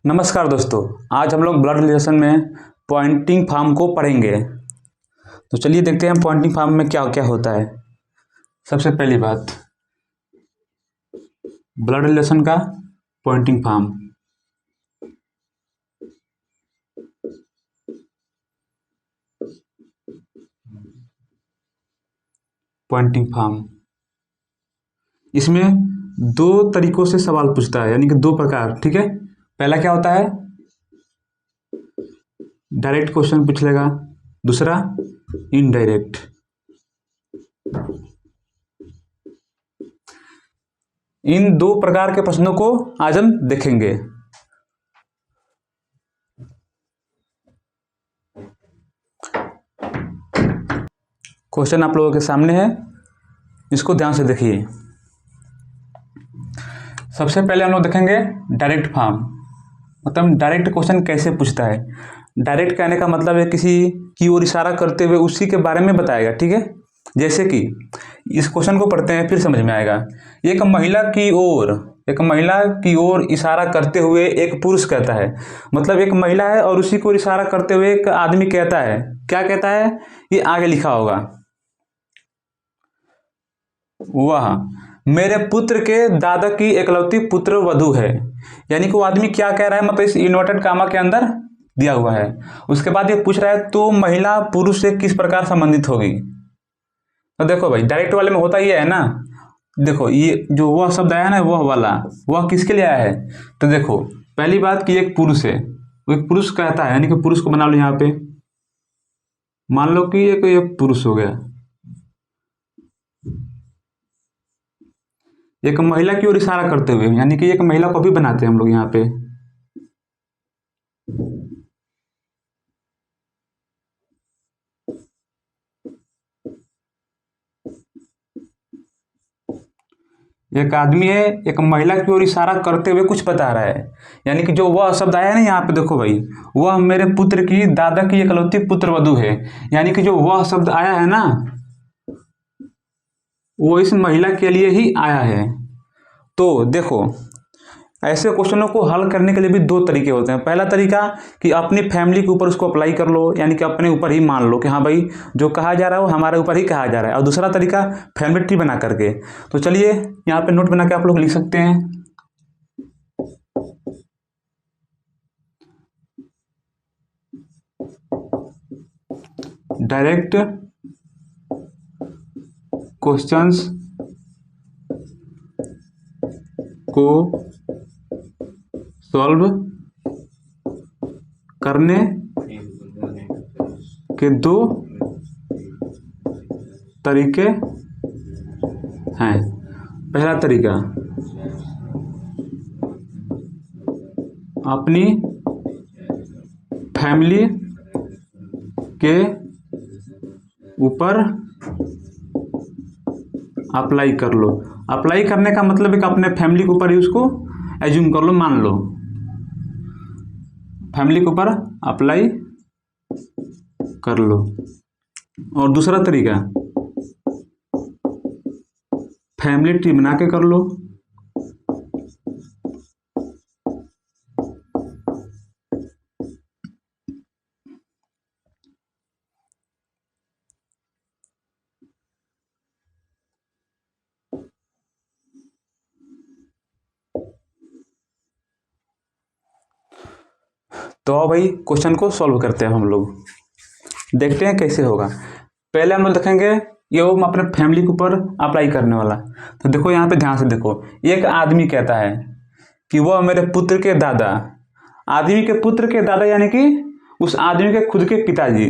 नमस्कार दोस्तों। आज हम लोग ब्लड रिलेशन में पॉइंटिंग फॉर्म को पढ़ेंगे। तो चलिए देखते हैं पॉइंटिंग फॉर्म में क्या क्या होता है। सबसे पहली बात, ब्लड रिलेशन का पॉइंटिंग फॉर्म। पॉइंटिंग फॉर्म इसमें दो तरीकों से सवाल पूछता है, यानी कि दो प्रकार। ठीक है, पहला क्या होता है, डायरेक्ट क्वेश्चन पूछ लेगा, दूसरा इनडायरेक्ट। इन दो प्रकार के प्रश्नों को आज हम देखेंगे। क्वेश्चन आप लोगों के सामने है, इसको ध्यान से देखिए। सबसे पहले हम लोग देखेंगे डायरेक्ट फॉर्म, मतलब डायरेक्ट क्वेश्चन कैसे पूछता है। डायरेक्ट कहने का मतलब है किसी की ओर इशारा करते हुए उसी के बारे में बताएगा। ठीक है, जैसे कि इस क्वेश्चन को पढ़ते हैं फिर समझ में आएगा। एक महिला की ओर इशारा करते हुए एक पुरुष कहता है, मतलब एक महिला है और उसी को इशारा करते हुए एक आदमी कहता है। क्या कहता है, ये आगे लिखा होगा, वह मेरे पुत्र के दादा की एकलौती पुत्र वधू है। यानी कि वो आदमी क्या कह रहा है, मतलब इस इन्वर्टेड कामा के अंदर दिया हुआ है। उसके बाद ये पूछ रहा है तो महिला पुरुष से किस प्रकार संबंधित होगी। तो देखो भाई, डायरेक्ट वाले में होता ये है ना, देखो ये जो वह शब्द आया ना, वह वाला, वह किसके लिए आया है। तो देखो पहली बात कि एक पुरुष है, वो एक पुरुष कहता है, यानी कि पुरुष को बना लो यहाँ पे। मान लो कि एक पुरुष हो गया, एक महिला की ओर इशारा करते हुए, यानी कि एक महिला को भी बनाते हैं हम लोग यहाँ पे। एक आदमी है, एक महिला की ओर इशारा करते हुए कुछ बता रहा है, यानी कि जो वह शब्द आया है ना यहाँ पे, देखो भाई, वह मेरे पुत्र की दादा की एकलौती पुत्र वधू है। यानी कि जो वह शब्द आया है ना, वो इस महिला के लिए ही आया है। तो देखो, ऐसे क्वेश्चनों को हल करने के लिए भी दो तरीके होते हैं। पहला तरीका कि अपनी फैमिली के ऊपर उसको अप्लाई कर लो, यानी कि अपने ऊपर ही मान लो कि हाँ भाई जो कहा जा रहा है वो हमारे ऊपर ही कहा जा रहा है। और दूसरा तरीका फैमिली ट्री बना करके। तो चलिए यहाँ पे नोट बना के आप लोग लिख सकते हैं। डायरेक्ट क्वेश्चंस को सॉल्व करने के दो तरीके हैं। पहला तरीका, अपनी फैमिली के ऊपर अप्लाई कर लो। अप्लाई करने का मतलब है कि अपने फैमिली के ऊपर ही उसको एज्यूम कर लो, मान लो, फैमिली के ऊपर अप्लाई कर लो। और दूसरा तरीका, फैमिली ट्री बना के कर लो। तो अब भाई क्वेश्चन को सॉल्व करते हैं हम लोग, देखते हैं कैसे होगा। पहले हम लोग देखेंगे ये वो अपने फैमिली के ऊपर अप्लाई करने वाला। तो देखो यहाँ पे ध्यान से देखो, एक आदमी कहता है कि वह मेरे पुत्र के दादा, आदमी के पुत्र के दादा यानी कि उस आदमी के खुद के पिताजी,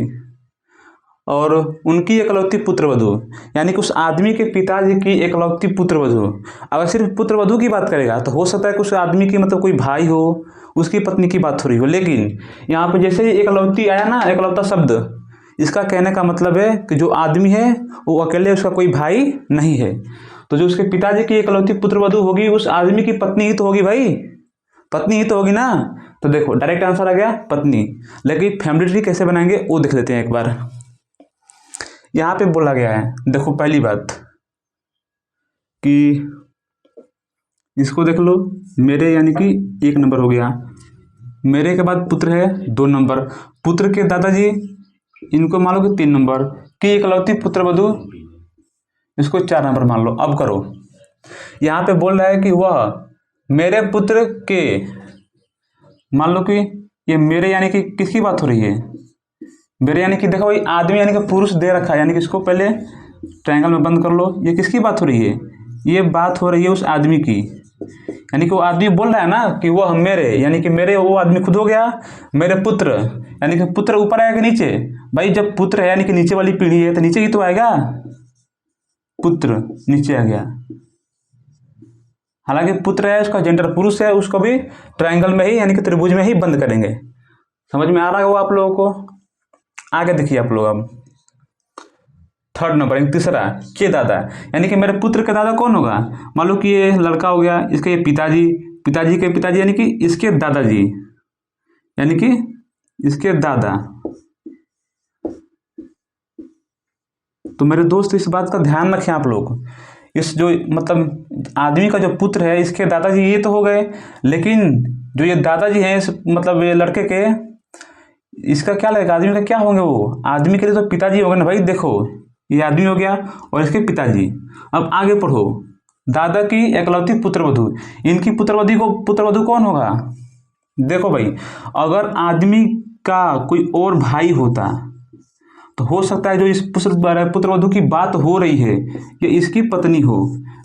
और उनकी एकलौती पुत्रवधू, यानी कि उस आदमी के पिताजी की एकलौती पुत्रवधू। अगर सिर्फ पुत्रवधू की बात करेगा तो हो सकता है कि उस आदमी की मतलब कोई भाई हो, उसकी पत्नी की बात हो रही हो। लेकिन यहाँ पे जैसे ही एकलौती आया ना, एकलौता शब्द, इसका कहने का मतलब है कि जो आदमी है वो अकेले, उसका कोई भाई नहीं है। तो जो उसके पिताजी की एकलौती पुत्रवधू होगी, उस आदमी की पत्नी ही तो होगी भाई, पत्नी ही तो होगी ना। तो देखो डायरेक्ट आंसर आ गया पत्नी। लेकिन फैमिली ट्री कैसे बनाएंगे वो देख लेते हैं एक बार। यहाँ पे बोला गया है, देखो पहली बात कि इसको देख लो, मेरे यानी कि एक नंबर हो गया, मेरे के बाद पुत्र है 2 नंबर, पुत्र के दादाजी इनको मान लो कि 3 नंबर की इकलौती पुत्र वधू इसको 4 नंबर मान लो। अब करो, यहाँ पे बोल रहा है कि वह मेरे पुत्र के, मान लो कि ये मेरे यानी कि किसकी बात हो रही है, मेरे यानी कि देखो भाई आदमी यानी कि पुरुष दे रखा है, यानी कि इसको पहले ट्रायंगल में बंद कर लो। ये किसकी बात हो रही है, ये बात हो रही है उस आदमी की, यानी कि वो आदमी बोल रहा है ना कि वह मेरे, यानी कि मेरे, वो आदमी खुद हो गया मेरे पुत्र, यानी कि पुत्र ऊपर आएगा कि नीचे, भाई जब पुत्र है यानी कि नीचे वाली पीढ़ी है तो नीचे ही तो आएगा, पुत्र नीचे आ गया। हालांकि पुत्र है उसका जेंडर पुरुष है, उसको भी ट्रायंगल में ही यानी कि त्रिभुज में ही बंद करेंगे। समझ में आ रहा है वो आप लोगों को। आगे देखिए आप लोग, अब 3rd नंबर तीसरा के दादा, यानी कि मेरे पुत्र का दादा कौन होगा, मान लो कि ये लड़का हो गया, इसके ये पिताजी, पिताजी के पिताजी यानी कि इसके दादाजी, यानी कि इसके दादा। तो मेरे दोस्त इस बात का ध्यान रखें आप लोग, इस जो मतलब आदमी का जो पुत्र है इसके दादाजी ये तो हो गए, लेकिन जो ये दादाजी हैं इस मतलब ये लड़के के, इसका क्या लगेगा, आदमी का क्या होंगे, वो आदमी के लिए तो पिताजी होंगे ना भाई। देखो ये आदमी हो गया और इसके पिताजी। अब आगे पढ़ो, दादा की एकलौती पुत्रवधू, इनकी पुत्रवधू कौन होगा। देखो भाई अगर आदमी का कोई और भाई होता तो हो सकता है जो इस पुत्रवधू की बात हो रही है ये इसकी पत्नी हो,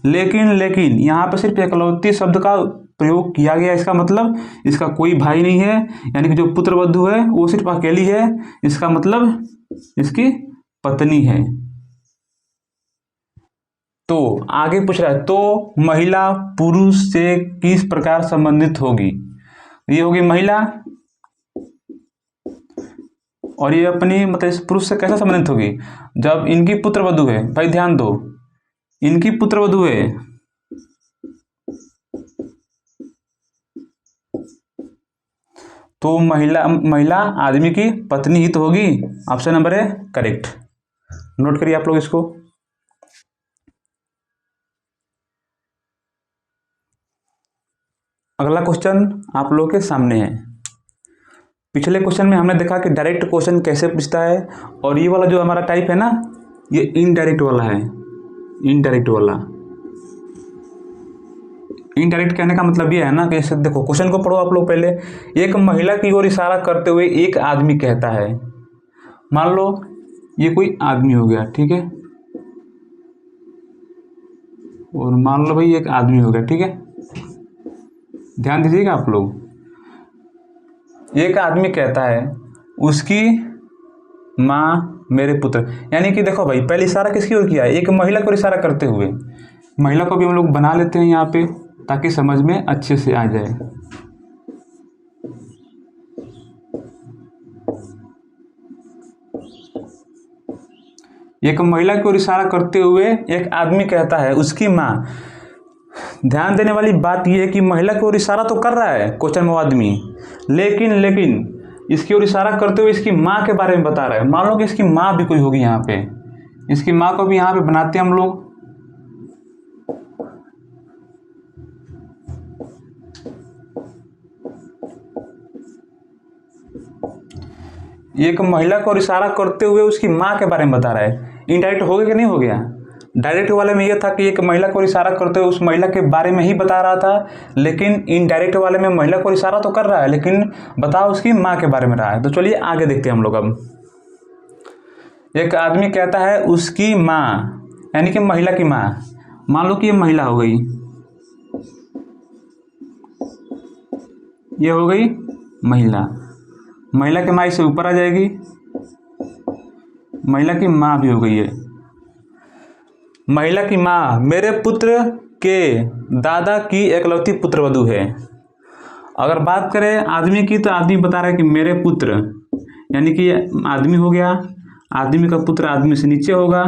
लेकिन यहाँ पे सिर्फ एकलौती शब्द का प्रयोग किया गया। इसका मतलब इसका कोई भाई नहीं है, यानी कि जो पुत्रवधू है वो सिर्फ अकेली है, इसका मतलब इसकी पत्नी है। तो आगे पूछ रहा है, तो महिला पुरुष से किस प्रकार संबंधित होगी, ये होगी महिला, और ये अपनी मतलब इस पुरुष से कैसे संबंधित होगी, जब इनकी पुत्रवधू है। भाई ध्यान दो, इनकी पुत्रवधू है तो महिला आदमी की पत्नी ही तो होगी। ऑप्शन नंबर है करेक्ट, नोट करिए आप लोग इसको। अगला क्वेश्चन आप लोगों के सामने है। पिछले क्वेश्चन में हमने देखा कि डायरेक्ट क्वेश्चन कैसे पूछता है, और ये वाला जो हमारा टाइप है ना ये इनडायरेक्ट वाला है। इनडायरेक्ट वाला, इनडायरेक्ट कहने का मतलब ये है ना कि जैसे देखो क्वेश्चन को पढ़ो आप लोग पहले। एक महिला की ओर इशारा करते हुए एक आदमी कहता है, मान लो ये कोई आदमी हो गया, ठीक है, और मान लो भाई एक आदमी हो गया, ठीक है, ध्यान दीजिएगा आप लोग। एक आदमी कहता है उसकी माँ मेरे पुत्र, यानी कि देखो भाई पहले इशारा किसकी ओर किया है, एक महिला को इशारा करते हुए। महिला को भी हम लोग बना लेते हैं यहाँ पे ताकि समझ में अच्छे से आ जाए। एक महिला की ओर इशारा करते हुए एक आदमी कहता है उसकी माँ। ध्यान देने वाली बात यह है कि महिला की ओर इशारा तो कर रहा है क्वेश्चन में आदमी, लेकिन इसकी ओर इशारा करते हुए इसकी माँ के बारे में बता रहा है। मान लो कि इसकी माँ भी कोई होगी यहाँ पे, इसकी माँ को भी यहाँ पे बनाते हैं हम लोग। एक महिला को इशारा करते हुए उसकी माँ के बारे में बता रहा है। इनडायरेक्ट हो गया कि नहीं हो गया। डायरेक्ट वाले में यह था कि एक महिला को इशारा करते हुए उस महिला के बारे में ही बता रहा था, लेकिन इनडायरेक्ट वाले में महिला को इशारा तो कर रहा है लेकिन बता उसकी माँ के बारे में रहा है। तो चलिए आगे देखते हैं हम लोग। अब एक आदमी कहता है उसकी माँ, यानी कि महिला की माँ। मान लो कि ये महिला हो गई, ये हो गई महिला। महिला की माँ इससे ऊपर आ जाएगी, महिला की माँ भी हो गई है। महिला की माँ मेरे पुत्र के दादा की एकलौती पुत्रवधू है। अगर बात करें आदमी की तो आदमी बता रहा है कि मेरे पुत्र, यानी कि आदमी हो गया, आदमी का पुत्र आदमी से नीचे होगा,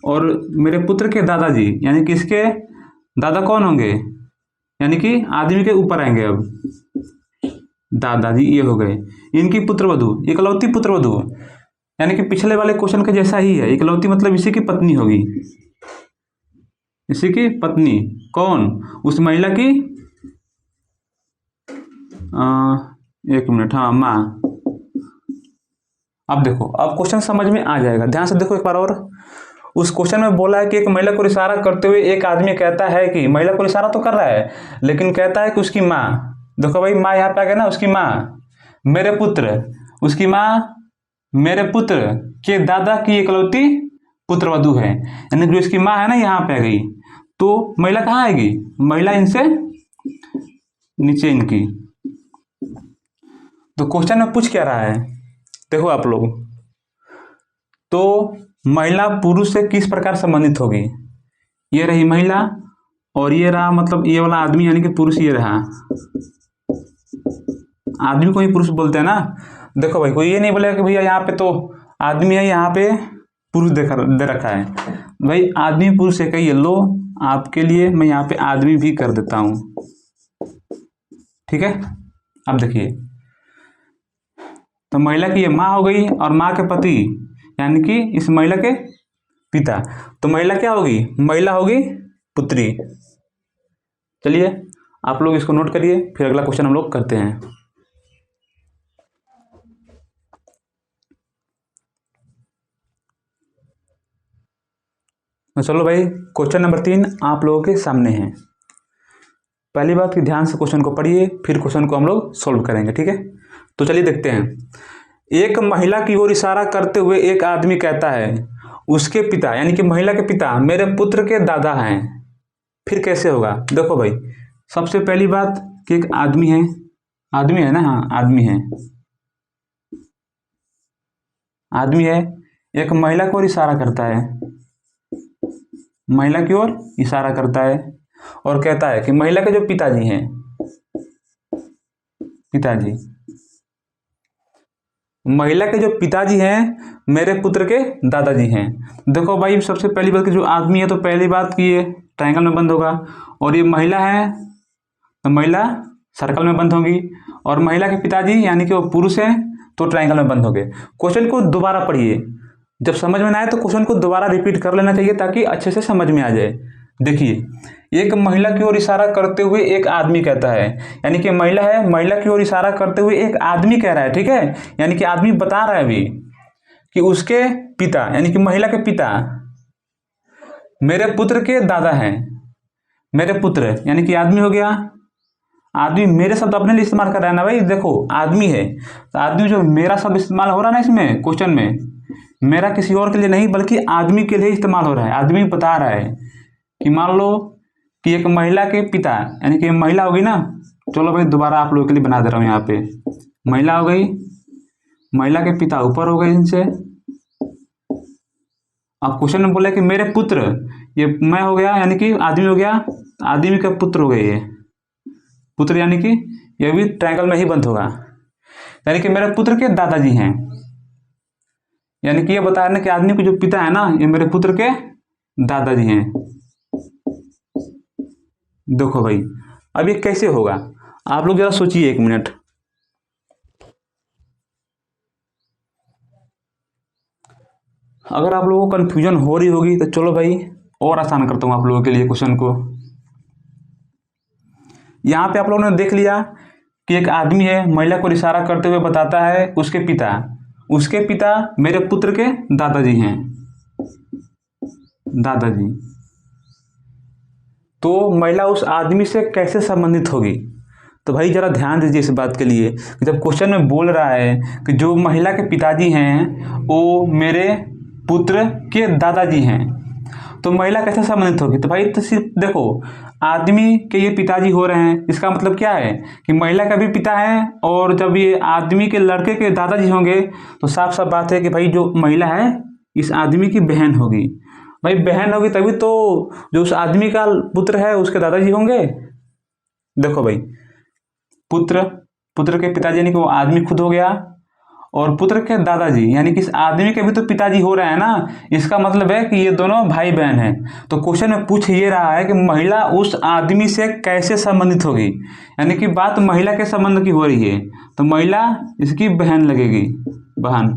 और मेरे पुत्र के दादाजी यानी कि इसके दादा कौन होंगे, यानी कि आदमी के ऊपर आएंगे। अब दादाजी ये हो गए। इनकी पुत्रवधू इकलौती पुत्रवधू, यानी कि पिछले वाले क्वेश्चन के जैसा ही है। इकलौती मतलब इसी की पत्नी होगी, इसी की पत्नी। कौन, उस महिला की एक मिनट, हाँ माँ। अब देखो, अब क्वेश्चन समझ में आ जाएगा, ध्यान से देखो एक बार और। उस क्वेश्चन में बोला है कि एक महिला को इशारा करते हुए एक आदमी कहता है कि, महिला को इशारा तो कर रहा है लेकिन कहता है कि उसकी माँ, देखो भाई माँ यहाँ पे आ गया ना, उसकी माँ मेरे पुत्र, उसकी माँ मेरे पुत्र के दादा की इकलौती पुत्रवधू है, यानी जो इसकी माँ है ना यहाँ पे आ गई, तो महिला कहाँ आएगी, महिला इनसे नीचे इनकी। तो क्वेश्चन में पूछ क्या रहा है, देखो आप लोग, तो महिला पुरुष से किस प्रकार संबंधित होगी, ये रही महिला और ये रहा मतलब ये वाला आदमी यानी कि पुरुष, ये रहा आदमी को ही पुरुष बोलते हैं ना। देखो भाई कोई ये नहीं बोलेगा कि भैया यहाँ पे तो आदमी है, यहाँ पे पुरुष दे रखा है, भाई आदमी पुरुष एक ही है। लो आपके लिए मैं यहाँ पे आदमी भी कर देता हूँ, ठीक है। अब देखिए, तो महिला की ये माँ हो गई और माँ के पति यानी कि इस महिला के पिता, तो महिला क्या होगी, महिला होगी पुत्री। चलिए आप लोग इसको नोट करिए, फिर अगला क्वेश्चन हम लोग करते हैं। तो चलो भाई, क्वेश्चन नंबर 3 आप लोगों के सामने है। पहली बात कि ध्यान से क्वेश्चन को पढ़िए, फिर क्वेश्चन को हम लोग सॉल्व करेंगे, ठीक है। तो चलिए देखते हैं। एक महिला की ओर इशारा करते हुए एक आदमी कहता है, उसके पिता यानी कि महिला के पिता मेरे पुत्र के दादा हैं, फिर कैसे होगा। देखो भाई, सबसे पहली बात कि एक आदमी है, आदमी है ना, हाँ आदमी है, आदमी है, एक महिला की ओर इशारा करता है, महिला की ओर इशारा करता है और कहता है कि महिला के जो पिताजी हैं, पिताजी, महिला के जो पिताजी हैं मेरे पुत्र के दादाजी हैं। देखो भाई सबसे पहली बात कि जो आदमी है, तो पहली बात कि ये ट्रायंगल में बंद होगा, और ये महिला है तो महिला सर्कल में बंद होगी, और महिला के पिताजी यानी कि वो पुरुष हैं तो ट्रायंगल में बंद हो गए। क्वेश्चन को दोबारा पढ़िए, जब समझ में ना आए तो क्वेश्चन को दोबारा रिपीट कर लेना चाहिए ताकि अच्छे से समझ में आ जाए। देखिए, एक महिला की ओर इशारा करते हुए एक आदमी कहता है, यानी कि महिला है, महिला की ओर इशारा करते हुए एक आदमी कह रहा है, ठीक है, यानी कि आदमी बता रहा है अभी कि उसके पिता यानी कि महिला के पिता मेरे पुत्र के दादा हैं। मेरे पुत्र यानी कि आदमी हो गया, आदमी मेरे शब्द अपने लिए इस्तेमाल कर रहा है ना भाई। देखो आदमी है तो आदमी जो मेरा शब्द इस्तेमाल हो रहा है ना इसमें क्वेश्चन में, मेरा किसी और के लिए नहीं बल्कि आदमी के लिए इस्तेमाल हो रहा है। आदमी बता रहा है कि मान लो कि एक महिला के पिता यानी कि महिला होगी ना, चलो भाई दोबारा आप लोगों के लिए बना दे रहा हूँ, यहाँ पे महिला हो गई, महिला के पिता ऊपर हो गए इनसे। अब क्वेश्चन में बोला कि मेरे पुत्र, ये मैं हो गया यानी कि आदमी हो गया, आदमी का पुत्र हो गए ये पुत्र, यानी कि ये भी ट्रायंगल में ही बंद होगा, यानी कि मेरे पुत्र के दादाजी हैं, यानी कि ये बता रहे कि आदमी के जो पिता है ना ये मेरे पुत्र के दादाजी हैं। देखो भाई अब ये कैसे होगा, आप लोग जरा सोचिए एक मिनट। अगर आप लोगों को कंफ्यूजन हो रही होगी तो चलो भाई और आसान करता हूँ आप लोगों के लिए क्वेश्चन को। यहाँ पे आप लोगों ने देख लिया कि एक आदमी है, महिला को इशारा करते हुए बताता है उसके पिता मेरे पुत्र के दादाजी हैं, दादाजी। तो महिला उस आदमी से कैसे संबंधित होगी, तो भाई जरा ध्यान दीजिए इस बात के लिए कि जब क्वेश्चन में बोल रहा है कि जो महिला के पिताजी हैं वो मेरे पुत्र के दादाजी हैं, तो महिला कैसे संबंधित होगी। तो भाई तो सिर्फ देखो आदमी के ये पिताजी हो रहे हैं, इसका मतलब क्या है कि महिला का भी पिता है, और जब ये आदमी के लड़के के दादाजी होंगे तो साफ साफ बात है कि भाई जो महिला है इस आदमी की बहन होगी। भाई बहन होगी तभी तो जो उस आदमी का पुत्र है उसके दादाजी होंगे। देखो भाई पुत्र के पिताजी यानी कि वो आदमी खुद हो गया, और पुत्र के दादाजी यानी कि इस आदमी के भी तो पिताजी हो रहे हैं ना, इसका मतलब है कि ये दोनों भाई बहन हैं। तो क्वेश्चन में पूछ ये रहा है कि महिला उस आदमी से कैसे संबंधित होगी, यानी कि बात महिला के संबंध की हो रही है, तो महिला इसकी बहन लगेगी, बहन,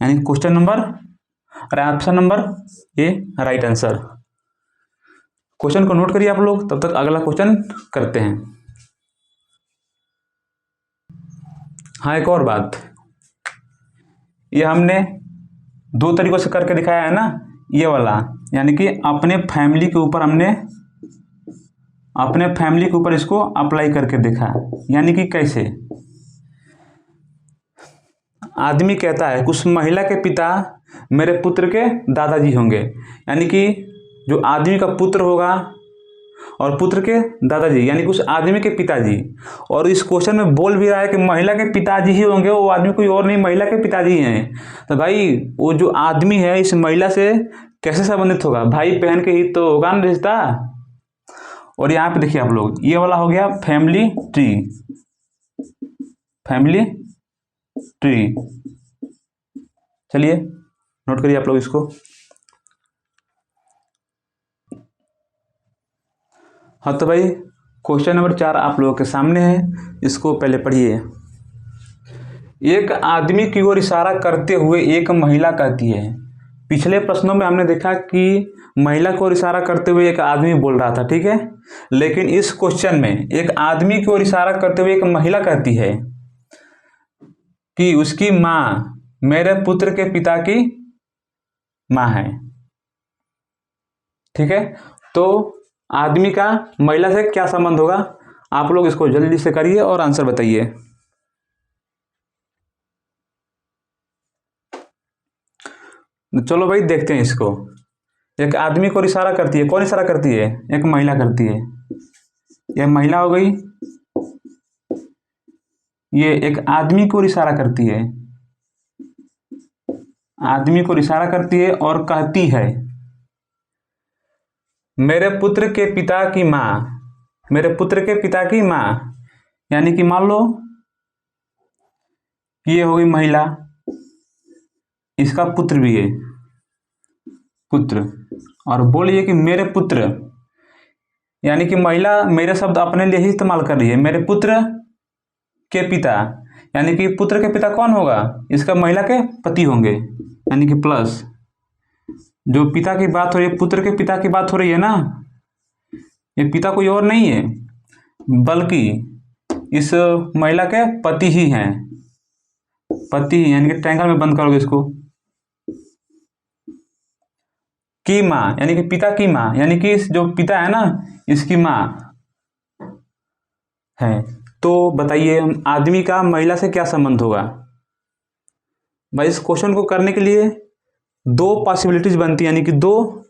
यानी क्वेश्चन नंबर और option number A right answer. Question को नोट करिए आप लोग, तब तक अगला क्वेश्चन करते हैं। हाँ, एक और बात, ये हमने दो तरीकों से करके दिखाया है ना, ये वाला, यानी कि अपने फैमिली के ऊपर इसको अप्लाई करके देखा। यानी कि कैसे, आदमी कहता है उस महिला के पिता मेरे पुत्र के दादाजी होंगे, यानी कि जो आदमी का पुत्र होगा और पुत्र के दादाजी, यानी कि उस आदमी के पिताजी। और इस क्वेश्चन में बोल भी रहा है कि महिला के पिताजी ही होंगे, वो आदमी कोई और नहीं, महिला के पिताजी हैं। तो भाई वो जो आदमी है इस महिला से कैसे संबंधित होगा, भाई बहन के ही तो होगा ना रिश्ता। और यहाँ पे देखिए आप लोग, ये वाला हो गया फैमिली ट्री, फैमिली ट्री। चलिए नोट करिए आप लोग इसको। हाँ तो भाई क्वेश्चन नंबर 4 आप लोगों के सामने है, इसको पहले पढ़िए। एक आदमी की ओर इशारा करते हुए एक महिला कहती है। पिछले प्रश्नों में हमने देखा कि महिला को इशारा करते हुए एक आदमी बोल रहा था, ठीक है। लेकिन इस क्वेश्चन में एक आदमी की ओर इशारा करते हुए एक महिला कहती है कि उसकी माँ मेरे पुत्र के पिता की माँ है, ठीक है। तो आदमी का महिला से क्या संबंध होगा, आप लोग इसको जल्दी से करिए और आंसर बताइए। चलो भाई देखते हैं इसको। एक आदमी को इशारा करती है, कौन इशारा करती है, एक महिला करती है। यह महिला हो गई, ये एक आदमी को इशारा करती है, आदमी को इशारा करती है और कहती है मेरे पुत्र के पिता की माँ, मेरे पुत्र के पिता की माँ। यानी कि मान लो ये हो गई महिला, इसका पुत्र भी है, पुत्र, और बोलिए कि मेरे पुत्र, यानी कि महिला मेरे शब्द अपने लिए ही इस्तेमाल कर रही है, मेरे पुत्र के पिता। यानी कि पुत्र के पिता कौन होगा, इसका महिला के पति होंगे, यानी कि प्लस जो पिता की बात हो रही है, पुत्र के पिता की बात हो रही है ना, ये पिता कोई और नहीं है बल्कि इस महिला के पति ही हैं, पति ही, यानी कि ट्रायंगल में बंद करोगे इसको, की माँ, यानी कि पिता की माँ, यानी कि इस जो पिता है ना इसकी माँ है। तो बताइए आदमी का महिला से क्या संबंध होगा। भाई इस क्वेश्चन को करने के लिए दो पॉसिबिलिटीज बनती है, यानी कि दो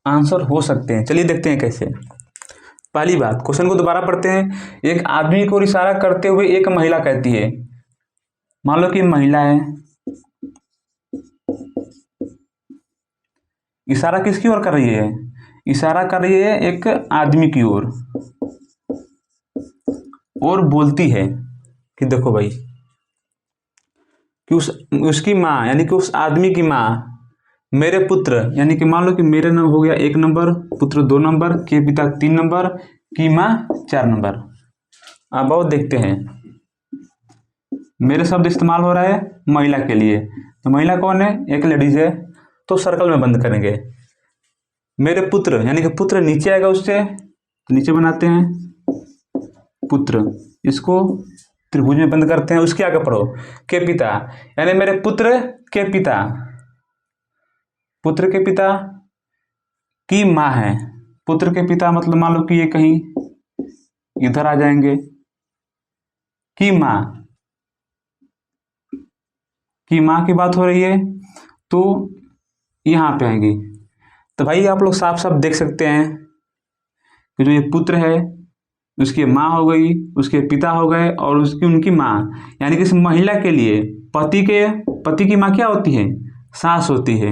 आंसर हो सकते हैं। चलिए देखते हैं कैसे। पहली बात, क्वेश्चन को दोबारा पढ़ते हैं। एक आदमी को इशारा करते हुए एक महिला कहती है, मान लो कि महिला है, इशारा किसकी ओर कर रही है, इशारा कर रही है एक आदमी की ओर, और बोलती है कि देखो भाई कि उसकी माँ, यानी कि उस आदमी की माँ मेरे पुत्र, यानी कि मान लो कि मेरे नाम हो गया 1 नंबर, पुत्र 2 नंबर, के पिता 3 नंबर, की माँ 4 नंबर। अब और देखते हैं, मेरे शब्द इस्तेमाल हो रहा है महिला के लिए, तो महिला कौन है, एक लेडीज है, तो सर्कल में बंद करेंगे। मेरे पुत्र, यानी कि पुत्र नीचे आएगा उससे, तो नीचे बनाते हैं पुत्र, इसको त्रिभुज में बंद करते हैं। उसके आगे पढ़ो के पिता, यानी मेरे पुत्र के पिता, पुत्र के पिता की माँ है। पुत्र के पिता मतलब मान लो कि ये कहीं इधर आ जाएंगे, की माँ, की माँ की बात हो रही है तो यहाँ पे आएंगी। तो भाई आप लोग साफ साफ देख सकते हैं कि जो ये पुत्र है उसकी माँ हो गई, उसके पिता हो गए, और उसकी उनकी माँ, यानी कि इस महिला के लिए पति की माँ क्या होती है, सास होती है।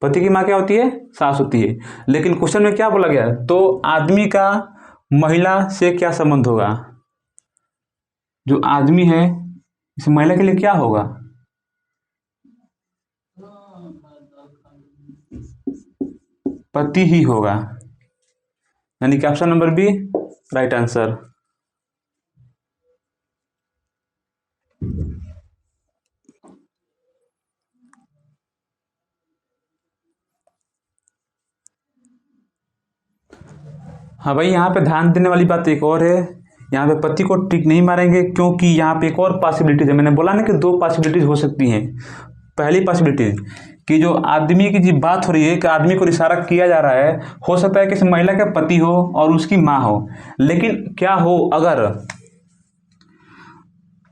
पति की माँ क्या होती है, सास होती है। लेकिन क्वेश्चन में क्या बोला गया, तो आदमी का महिला से क्या संबंध होगा, जो आदमी है इस महिला के लिए क्या होगा, पति ही होगा, यानी कि option number B right answer. हाँ भाई, यहाँ पे ध्यान देने वाली बात एक और है। यहाँ पे पति को टिक नहीं मारेंगे, क्योंकि यहाँ पे एक और पॉसिबिलिटीज है। मैंने बोला ना कि दो पॉसिबिलिटीज हो सकती हैं। पहली पॉसिबिलिटी कि जो आदमी की जी बात हो रही है, कि आदमी को इशारा किया जा रहा है, हो सकता है कि इस महिला का पति हो और उसकी माँ हो। लेकिन क्या हो अगर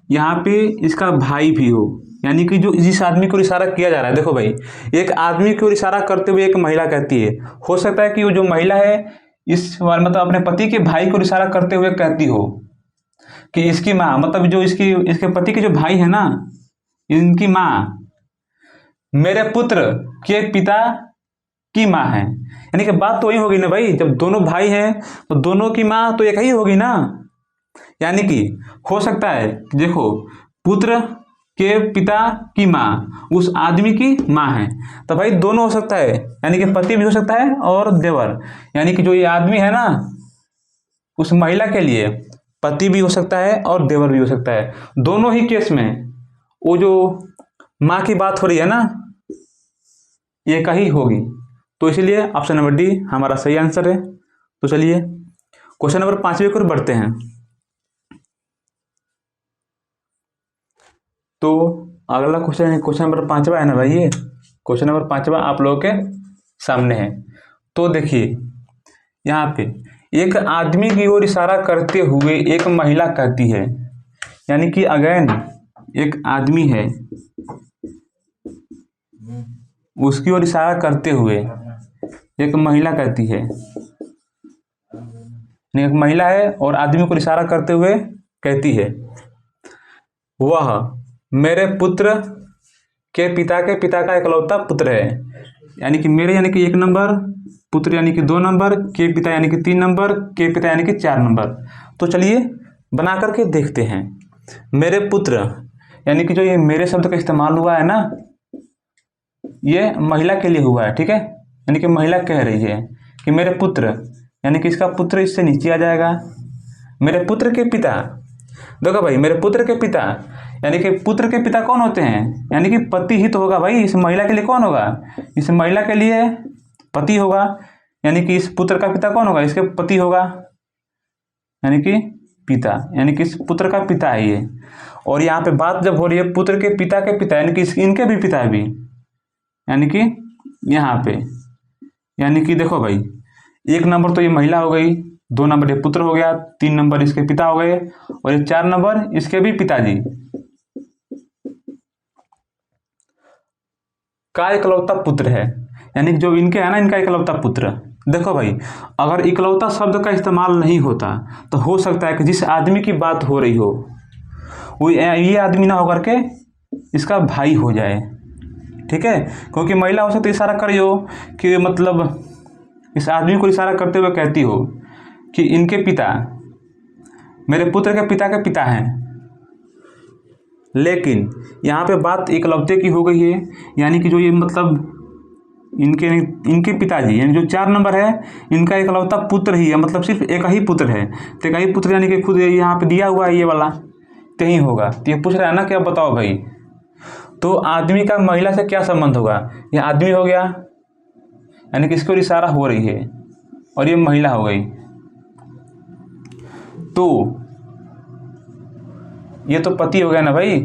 यहाँ पे इसका भाई भी हो, यानी कि जो जिस आदमी को इशारा किया जा रहा है, देखो भाई, एक आदमी को इशारा करते हुए एक महिला कहती है, हो सकता है कि वो जो महिला है इस मतलब अपने पति के भाई को इशारा करते हुए कहती हो कि इसकी माँ, मतलब जो इसके पति के जो भाई है ना, इनकी माँ मेरे पुत्र के पिता की माँ है। यानी कि बात तो वही होगी ना भाई, जब दोनों भाई हैं तो दोनों की माँ तो एक ही होगी ना। यानी कि हो सकता है, देखो, पुत्र के पिता की माँ उस आदमी की माँ है, तो भाई दोनों हो सकता है, यानी कि पति भी हो सकता है और देवर। यानी कि जो ये आदमी है ना, उस महिला के लिए पति भी हो सकता है और देवर भी हो सकता है। दोनों ही केस में वो जो माँ की बात हो रही है ना, ये का ही होगी। तो इसलिए ऑप्शन नंबर डी हमारा सही आंसर है। तो चलिए क्वेश्चन नंबर 5वें की ओर बढ़ते हैं। तो अगला क्वेश्चन नंबर 5वां है ना भाई, ये क्वेश्चन नंबर 5वां आप लोगों के सामने है। तो देखिए यहाँ पे एक आदमी की ओर इशारा करते हुए एक महिला कहती है, यानी कि अगेन एक आदमी है, उसकी ओर इशारा करते हुए एक महिला कहती है, एक महिला है और आदमी को इशारा करते हुए कहती है, वह मेरे पुत्र के पिता का इकलौता पुत्र है। यानी कि मेरे यानी कि 1 नंबर, पुत्र यानी कि 2 नंबर, के पिता यानी कि 3 नंबर, के पिता यानी कि 4 नंबर। तो चलिए बना करके देखते हैं। मेरे पुत्र यानी कि जो ये मेरे शब्द का इस्तेमाल हुआ है ना, ये महिला के लिए हुआ है, ठीक है। यानी कि महिला कह रही है कि मेरे पुत्र, यानी कि इसका पुत्र इससे नीचे आ जाएगा। मेरे पुत्र के पिता, देखो भाई, मेरे पुत्र के पिता, यानी कि पुत्र के पिता कौन होते हैं, यानी कि पति ही तो होगा भाई। इस महिला के लिए कौन होगा, इस महिला के लिए पति होगा। यानी कि इस पुत्र का पिता कौन होगा, इसके पति होगा, यानी कि पिता, यानी कि इस पुत्र का पिता है ये। और यहाँ पे बात जब हो रही है पुत्र के पिता, यानी कि इनके भी पिता भी, यानी कि यहाँ पे, यानी कि देखो भाई, 1 नंबर तो ये महिला हो गई, 2 नंबर ये पुत्र हो गया, 3 नंबर इसके पिता हो गए, और ये 4 नंबर इसके भी पिताजी का इकलौता पुत्र है। यानी कि जो इनके है ना, इनका इकलौता पुत्र। देखो भाई, अगर इकलौता शब्द का इस्तेमाल नहीं होता तो हो सकता है कि जिस आदमी की बात हो रही हो वो ये आदमी ना होकर के इसका भाई हो जाए, ठीक है। क्योंकि महिला हो सकती है इशारा करी हो कि मतलब इस आदमी को इशारा करते हुए कहती हो कि इनके पिता मेरे पुत्र के पिता हैं। लेकिन यहाँ पे बात इकलौते की हो गई है, यानी कि जो ये मतलब इनके पिताजी, यानी जो 4 नंबर है, इनका इकलौता पुत्र ही है, मतलब सिर्फ एक ही पुत्र है। तो एक ही पुत्र यानी कि खुद यहाँ पे दिया हुआ है ये वाला, तो ही होगा। तो ये पूछ रहा है ना कि अब बताओ भाई, तो आदमी का महिला से क्या संबंध होगा। ये आदमी हो गया, यानी कि इसको इशारा हो रही है, और ये महिला हो गई। तो ये तो पति हो गया ना भाई,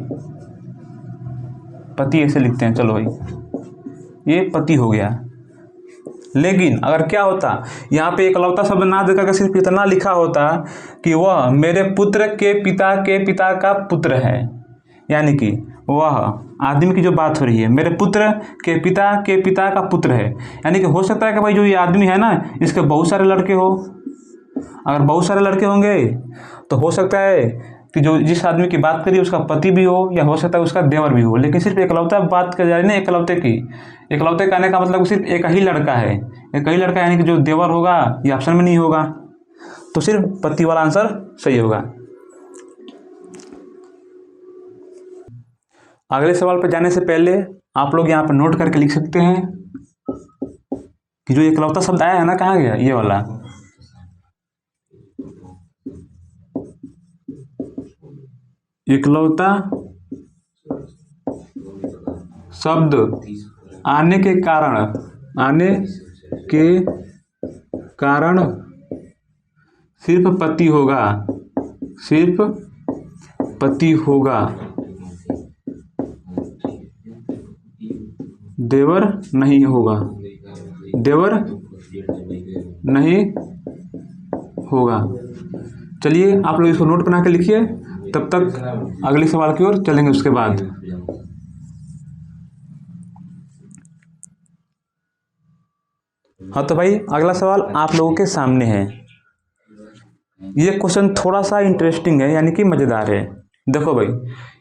पति ऐसे लिखते हैं, चलो भाई, ये पति हो गया। लेकिन अगर क्या होता, यहाँ पे इकलौता शब्द ना देकर के सिर्फ इतना लिखा होता कि वह मेरे पुत्र के पिता का पुत्र है, यानी कि वह आदमी की जो बात हो रही है मेरे पुत्र के पिता का पुत्र है। यानी कि हो सकता है कि भाई जो ये आदमी है ना, इसके बहुत सारे लड़के हो। अगर बहुत सारे लड़के होंगे तो हो सकता है कि जो जिस आदमी की बात करी उसका पति भी हो, या हो सकता है उसका देवर भी हो। लेकिन सिर्फ एकलौता बात कर जा रही है ना, एकलौते कहने का मतलब सिर्फ एक ही लड़का है, एक ही लड़का, यानी कि जो देवर होगा ये ऑप्शन में नहीं होगा। तो सिर्फ पति वाला आंसर सही होगा। अगले सवाल पर जाने से पहले आप लोग यहाँ पर नोट करके लिख सकते हैं कि जो इकलौता शब्द आया है ना, कहाँ गया ये वाला, इकलौता शब्द आने के कारण सिर्फ पति होगा, सिर्फ पति होगा, देवर नहीं होगा, देवर नहीं होगा। चलिए आप लोग इसको नोट बना के लिखिए, तब तक अगले सवाल की ओर चलेंगे उसके बाद। हाँ तो भाई अगला सवाल आप लोगों के सामने है। ये क्वेश्चन थोड़ा सा इंटरेस्टिंग है, यानी कि मज़ेदार है। देखो भाई,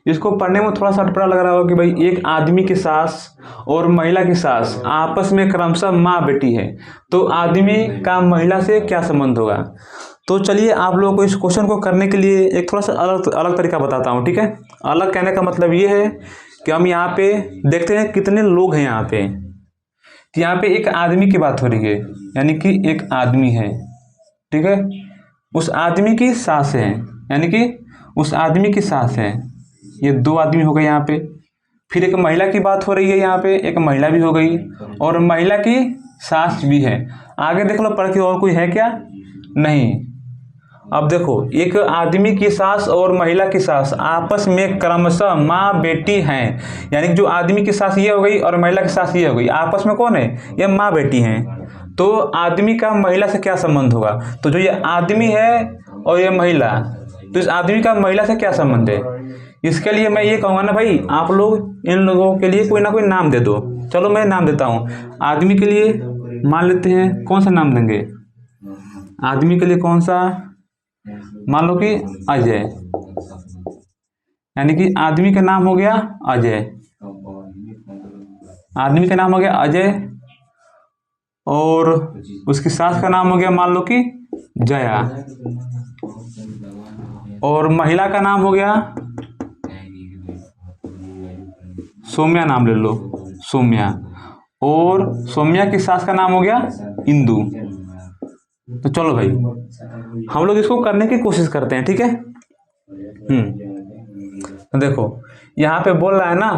इसको पढ़ने में थोड़ा सा अटपटा लग रहा होगा कि भाई एक आदमी की सास और महिला की सास आपस में क्रमशः माँ बेटी है, तो आदमी का महिला से क्या संबंध होगा। तो चलिए आप लोगों को इस क्वेश्चन को करने के लिए एक थोड़ा सा अलग तरीका बताता हूँ, ठीक है। अलग कहने का मतलब ये है कि हम यहाँ पे देखते हैं कितने लोग हैं यहाँ पे। कि यहाँ पे एक आदमी की बात हो रही है, यानी कि एक आदमी है, ठीक है। उस आदमी की सास है, यानी कि उस आदमी की सास है। ये दो आदमी हो गए यहाँ पे। फिर एक महिला की बात हो रही है, यहाँ पे एक महिला भी हो गई और महिला की सास भी है। आगे देख लो पढ़ के, और कोई है क्या? नहीं। अब देखो, एक आदमी की सास और महिला की सास आपस में क्रमशः माँ बेटी हैं, यानी कि जो आदमी की सास ये हो गई और महिला की सास ये हो गई, आपस में कौन है? ये माँ बेटी हैं। तो आदमी का महिला से क्या संबंध होगा? तो जो ये आदमी है और ये महिला, तो इस आदमी का महिला से क्या संबंध है? इसके लिए मैं ये कहूँगा ना भाई, आप लोग इन लोगों के लिए कोई ना कोई नाम दे दो। चलो मैं नाम देता हूँ। आदमी के लिए मान लेते हैं, कौन सा नाम देंगे? आदमी के लिए कौन सा? मान लो कि अजय, यानी कि आदमी का नाम हो गया अजय। आदमी का नाम हो गया अजय और उसकी सास का नाम हो गया मान लो कि जया, और महिला का नाम हो गया सौम्या, नाम ले लो सौम्या, और सौम्या की सास का नाम हो गया इंदु। तो चलो भाई हम लोग इसको करने की कोशिश करते हैं, ठीक है। तो देखो यहाँ पे बोल रहा है ना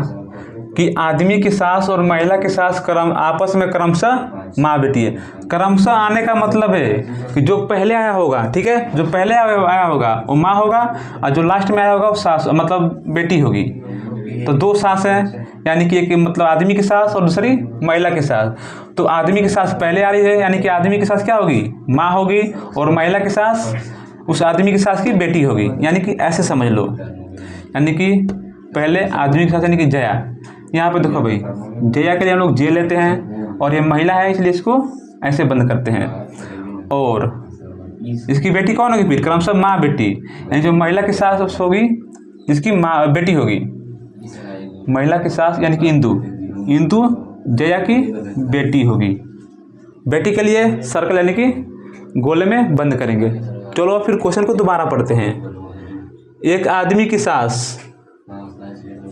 कि आदमी की सास और महिला की सास आपस में क्रमशः माँ बेटी है। क्रमशः आने का मतलब है कि जो पहले आया होगा, ठीक है, जो पहले आया होगा वो माँ होगा, और जो लास्ट में आया होगा वो सास मतलब बेटी होगी। तो दो सास हैं, यानी कि एक मतलब आदमी की सास और दूसरी महिला की सास। तो आदमी की सास पहले आ रही है, यानी कि आदमी की सास क्या होगी? माँ होगी, और महिला की सास उस आदमी की सास की बेटी होगी, यानी कि ऐसे समझ लो। यानी कि पहले आदमी की सास यानी कि जया। यहाँ पे देखो भाई, जया के लिए हम लोग जे लेते हैं, और ये महिला है इसलिए इसको ऐसे बंद करते हैं। और इसकी बेटी कौन होगी? फिर क्रमशः माँ बेटी, यानी जो महिला की सास होगी इसकी माँ बेटी होगी। महिला की सास यानी कि इंदु, इंदु जया की बेटी होगी। बेटी के लिए सर्कल यानी कि गोले में बंद करेंगे। चलो फिर क्वेश्चन को दोबारा पढ़ते हैं। एक आदमी की सास,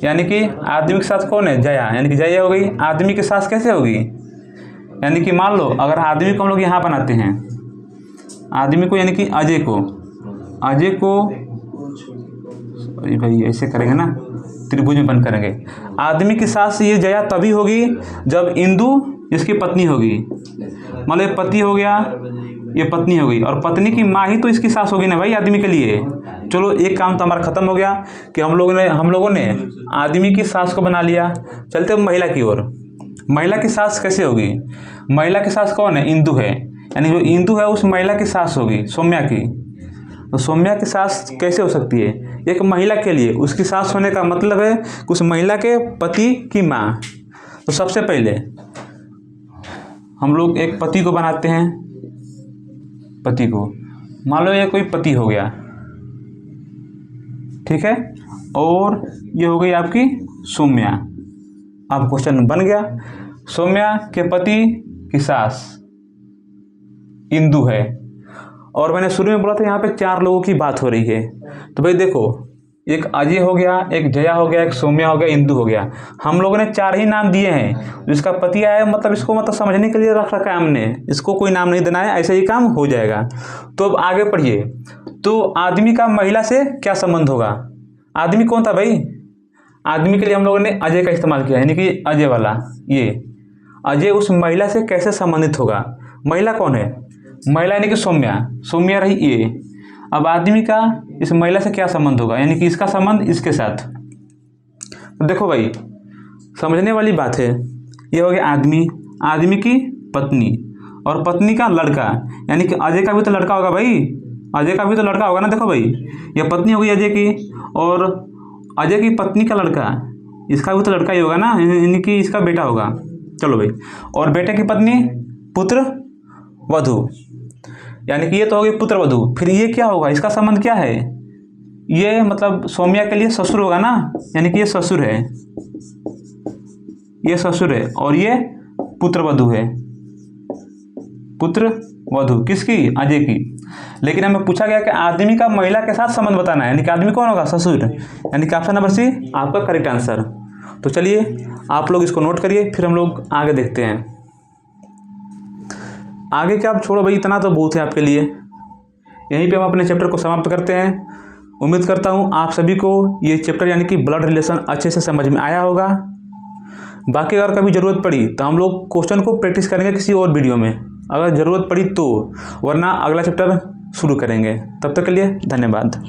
यानी कि आदमी की सास कौन है? जया, यानी कि जया हो गई। आदमी की सास कैसे होगी? यानी कि मान लो अगर आदमी को हम लोग यहाँ बनाते हैं, आदमी को यानी कि अजय को, अजय को भाई ऐसे करेंगे ना, त्रिभुज में बंद करेंगे। आदमी की सास ये जया तभी होगी जब इंदु इसकी पत्नी होगी। मतलब ये पति हो गया, ये पत्नी हो गई, और पत्नी की माँ ही तो इसकी सास होगी ना भाई आदमी के लिए। चलो एक काम तो हमारा खत्म हो गया कि हम लोगों ने आदमी की सास को बना लिया। चलते महिला की ओर। महिला की सास कैसे होगी? महिला की सास कौन है? इंदु है, यानी जो इंदु है उस महिला की सास होगी, सौम्या की। तो सौम्या की सास कैसे हो सकती है? एक महिला के लिए उसकी सास होने का मतलब है उस महिला के पति की माँ। तो सबसे पहले हम लोग एक पति को बनाते हैं। पति को मान लो ये कोई पति हो गया, ठीक है, और ये हो गई आपकी सौम्या। अब क्वेश्चन बन गया, सौम्या के पति की सास इंदु है, और मैंने शुरू में बोला था यहाँ पे 4 लोगों की बात हो रही है। तो भाई देखो, एक अजय हो गया, एक जया हो गया, एक सौम्या हो गया, इंदु हो गया। हम लोगों ने 4 ही नाम दिए हैं। जिसका पति आया मतलब इसको मतलब समझने के लिए रख रखा है हमने, इसको कोई नाम नहीं देना है, ऐसे ही काम हो जाएगा। तो अब आगे पढ़िए। तो आदमी का महिला से क्या संबंध होगा? आदमी कौन था भाई? आदमी के लिए हम लोगों ने अजय का इस्तेमाल किया, यानी कि अजय वाला। ये अजय उस महिला से कैसे संबंधित होगा? महिला कौन है? महिला यानी कि सौम्या, सौम्या रही ए। अब आदमी का इस महिला से क्या संबंध होगा, यानी कि इसका संबंध इसके साथ। तो देखो भाई समझने वाली बात है, ये हो गया आदमी, आदमी की पत्नी और पत्नी का लड़का, यानी कि अजय का भी तो लड़का होगा भाई, अजय का भी तो लड़का होगा ना। देखो भाई ये पत्नी होगी अजय की, और अजय की पत्नी का लड़का, इसका भी तो लड़का ही होगा ना, यानी कि इसका बेटा होगा। चलो भाई, और बेटे की पत्नी पुत्र वधू, यानी कि ये तो हो गई पुत्र वधू। फिर ये क्या होगा, इसका संबंध क्या है, ये मतलब सौम्या के लिए ससुर होगा ना, यानी कि ये ससुर है, ये ससुर है, और ये पुत्र वधू है, पुत्र वधू किसकी, अजय की। लेकिन हमें पूछा गया कि आदमी का महिला के साथ संबंध बताना है, यानी कि आदमी कौन होगा, ससुर, यानी कि ऑप्शन नंबर सी आपका करेक्ट आंसर। तो चलिए आप लोग इसको नोट करिए, फिर हम लोग आगे देखते हैं। आगे क्या आप छोड़ो भाई, इतना तो बहुत है आपके लिए। यहीं पे हम अपने चैप्टर को समाप्त करते हैं। उम्मीद करता हूँ आप सभी को ये चैप्टर यानी कि ब्लड रिलेशन अच्छे से समझ में आया होगा। बाकी अगर कभी ज़रूरत पड़ी तो हम लोग क्वेश्चन को प्रैक्टिस करेंगे किसी और वीडियो में, अगर ज़रूरत पड़ी तो, वरना अगला चैप्टर शुरू करेंगे। तब तक के लिए धन्यवाद।